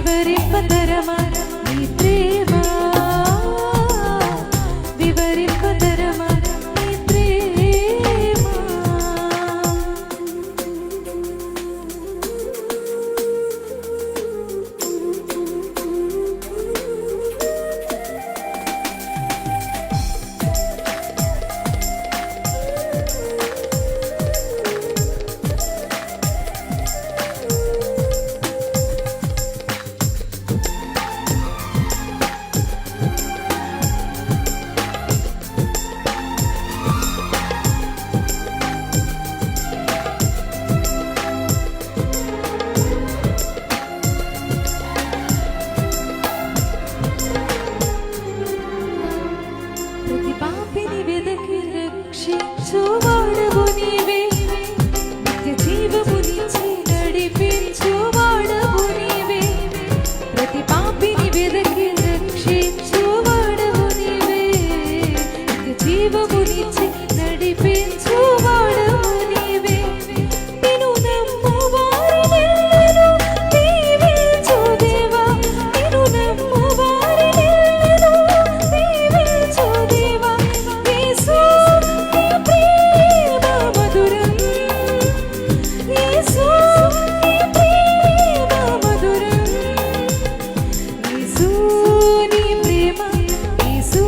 వివరింపతరమా నీ ప్రేమ వివరింపతరమా నీ ప్రేమ ప్రతి పాపిని వెదకి రక్షించువాడవు నీవే నిత్య జీవమునిచ్చి నడిపించువాడవు నీవే ప్రతి పాపిని వెదకి రక్షించువాడవు నీవే నిత్య జీవమునిచ్చి నడిపించువాడవు నీవే నిన్ను నమ్మువారినెల్లరూ దీవించు దేవా నిన్ను నమ్మువారినెల్లరూ దీవించు దేవా యేసు నీ ప్రేమ మధురం యేసు నీ ప్రేమ మధురం యేసు నీ ప్రేమ యేసు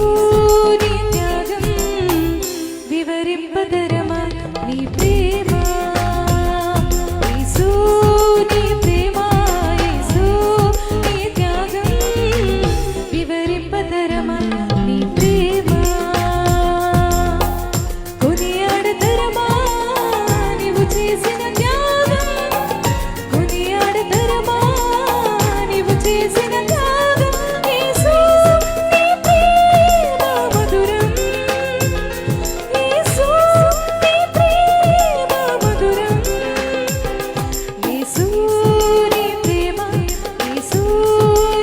నీ త్యాగం వివరింపతరమా నీ ప్రేమ యేసు నీ ప్రేమ యేసు నీ త్యాగం వివరింపతరమా నీ ప్రేమ కొనియాడతరమా నీవు చేసిన త్యాగం కొనియాడతరమా నీవు చేసిన త్యాగం యేసు నీ ప్రేమ మధురం యేసు నీ ప్రేమ మధురం యేసు నీ ప్రేమ యేసు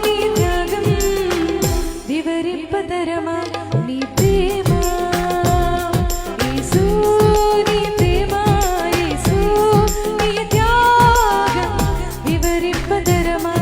నీ త్యాగం వివరింపతరమా నీ ప్రేమ యేసు నీ ప్రేమ యేసు నీ త్యాగం వివరింపతరమా